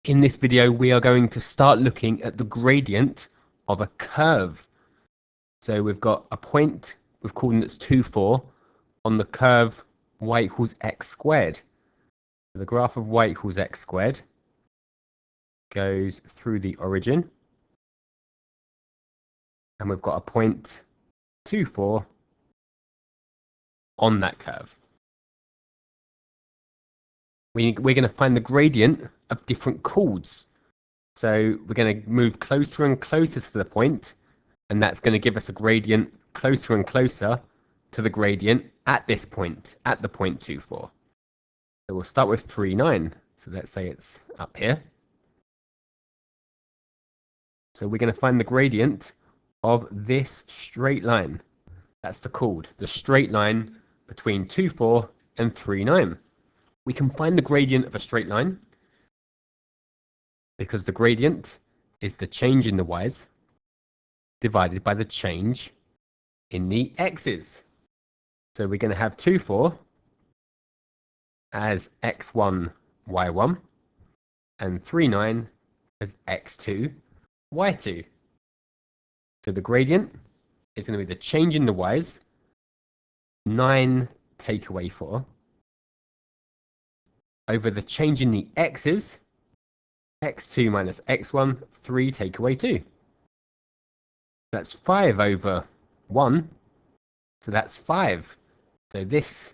In this video, we are going to start looking at the gradient of a curve. So we've got a point with coordinates 2, 4 on the curve y equals x squared. The graph of y equals x squared goes through the origin. And we've got a point 2, 4 on that curve. We're going to find the gradient of different chords. So we're going to move closer and closer to the point, and that's going to give us a gradient closer and closer to the gradient at this point, at the point 2, 4. So we'll start with 3, 9. So let's say it's up here. So we're going to find the gradient of this straight line. That's the chord, the straight line between 2, 4 and 3, 9. We can find the gradient of a straight line because the gradient is the change in the y's divided by the change in the x's. So we're going to have 2, 4 as x1, y1, and 3, 9 as x2, y2. So the gradient is going to be the change in the y's, 9 take away 4, over the change in the x's, x2 minus x1, 3 take away 2. That's 5 over 1, so that's 5. So this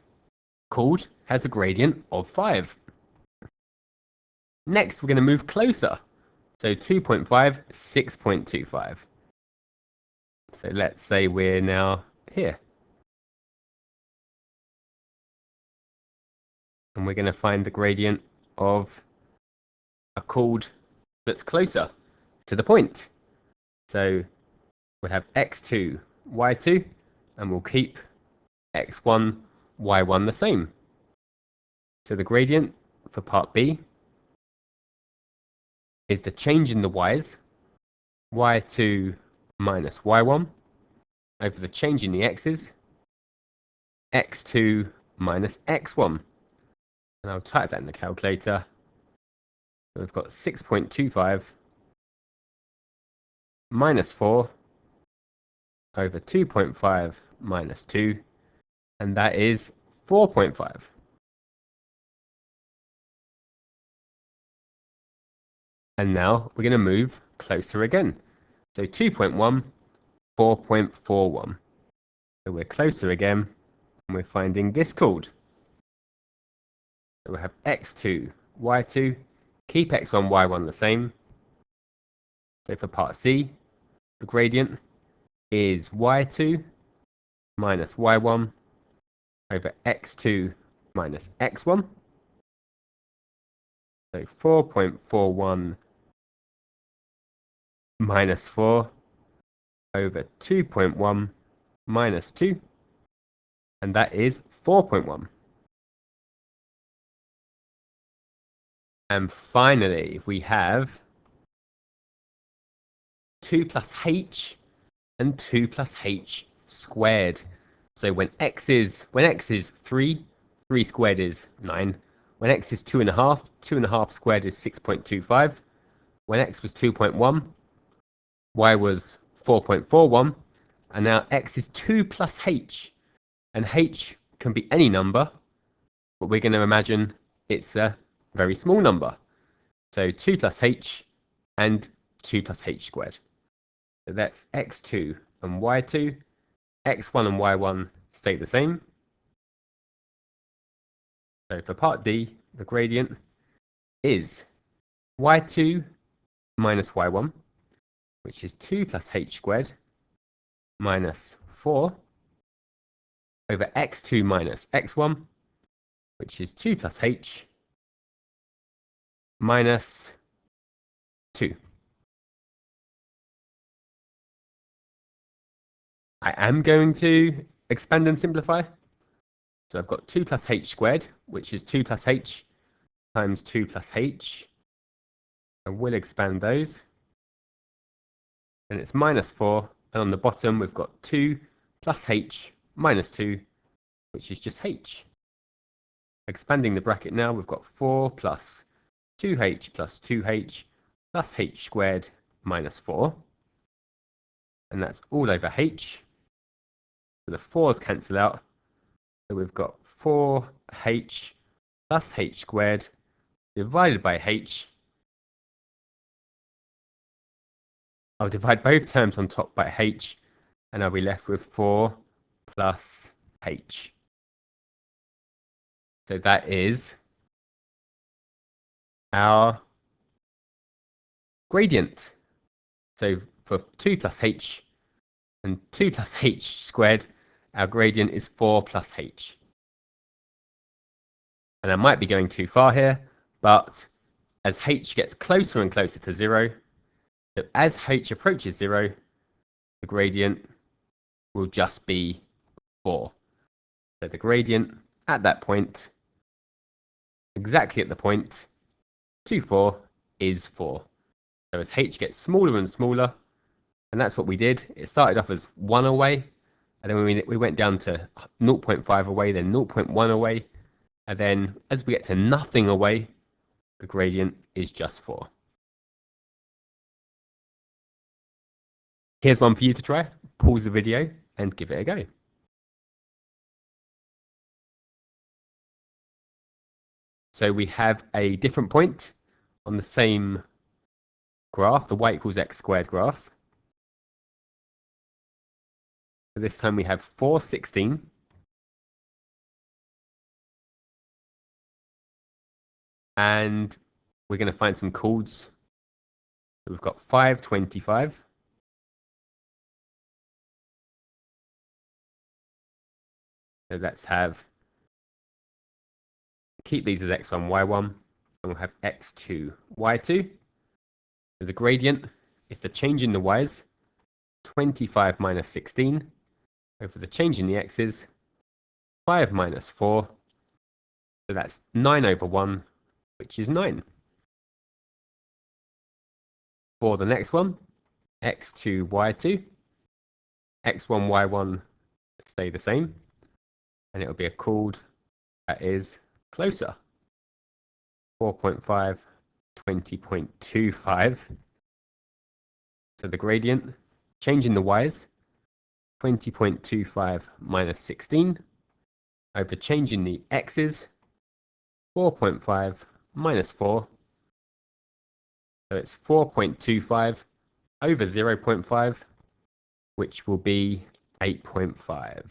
chord has a gradient of 5. Next, we're going to move closer. So 2.5, 6.25. So let's say we're now here. And we're going to find the gradient of a chord that's closer to the point. So we'll have x2, y2, and we'll keep x1, y1 the same. So the gradient for part B is the change in the y's, y2 minus y1, over the change in the x's, x2 minus x1. And I'll type that in the calculator. So we've got 6.25 minus 4 over 2.5 minus 2, and that is 4.5. And now we're going to move closer again. So 2.1, 4.41. So we're closer again, and we're finding this chord. So we have x2, y2, keep x1, y1 the same. So for part C, the gradient is y2 minus y1 over x2 minus x1. So 4.41 minus 4 over 2.1 minus 2, and that is 4.1. And finally, we have 2 plus h and 2 plus h squared. So when x is 3, 3 squared is 9. When x is 2.5, 2.5 squared is 6.25. When x was 2.1, y was 4.41. And now x is 2 plus h. And h can be any number, but we're going to imagine it's a very small number. So 2 plus h and 2 plus h squared. So that's x2 and y2. x1 and y1 stay the same. So for part D, the gradient is y2 minus y1, which is 2 plus h squared, minus 4 over x2 minus x1, which is 2 plus h, minus 2. I am going to expand and simplify. So I've got 2 plus h squared, which is 2 plus h times 2 plus h. I will expand those. And it's minus 4. And on the bottom, we've got 2 plus h minus 2, which is just h. Expanding the bracket now, we've got 4 plus 2h plus 2h plus h squared minus 4. And that's all over h. So the 4's cancel out. So we've got 4h plus h squared divided by h. I'll divide both terms on top by h, and I'll be left with 4 plus h. So that is our gradient. So for 2 plus h and 2 plus h squared, our gradient is 4 plus h. And I might be going too far here, but as h gets closer and closer to 0, so as h approaches 0, the gradient will just be 4. So the gradient at that point, exactly at the point 2, 4, is 4. So as h gets smaller and smaller, and that's what we did. It started off as 1 away, and then we went down to 0.5 away, then 0.1 away, and then as we get to nothing away, the gradient is just 4. Here's one for you to try. Pause the video and give it a go. So we have a different point on the same graph, the y equals x squared graph. So this time we have 416. And we're going to find some chords. So we've got 525. So let's keep these as x1, y1, and we'll have x2, y2. So the gradient is the change in the y's, 25 minus 16, over the change in the x's, 5 minus 4. So that's 9 over 1, which is 9. For the next one, x2, y2, x1, y1 stay the same, and it'll be a chord that is closer. 4.5, 20.25. So the gradient, change in the y's, 20.25 minus 16, over change in the x's, 4.5 minus 4. So it's 4.25 over 0.5, which will be 8.5.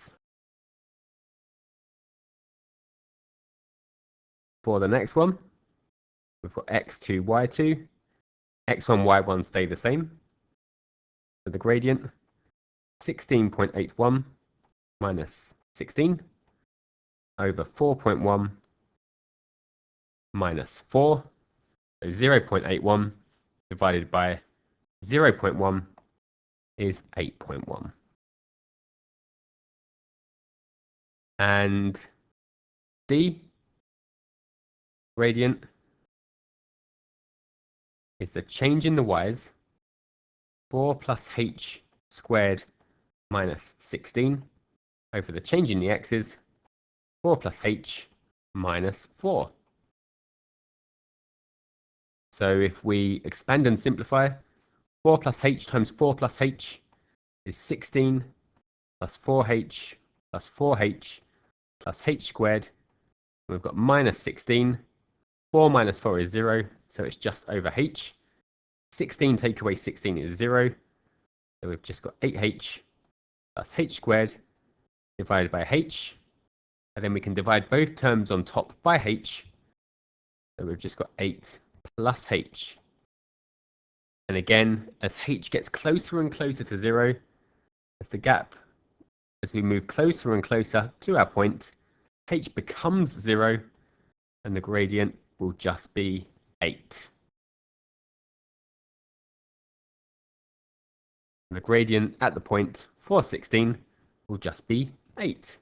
For the next one, we've got x2, y2, x1, y1 stay the same. So the gradient, 16.81 minus 16 over 4.1 minus 4. So 0.81 divided by 0.1 is 8.1. And D, gradient, is the change in the y's, 4 plus h squared minus 16, over the change in the x's, 4 plus h minus 4. So if we expand and simplify, 4 plus h times 4 plus h is 16, plus 4h plus 4h plus h squared. We've got minus 16. 4 minus 4 is 0, so it's just over h. 16 take away 16 is 0. So we've just got 8h plus h squared divided by h. And then we can divide both terms on top by h. So we've just got 8 plus h. And again, as h gets closer and closer to 0, as the gap, as we move closer and closer to our point, h becomes 0, and the gradient will just be 8. And the gradient at the point 416 will just be 8.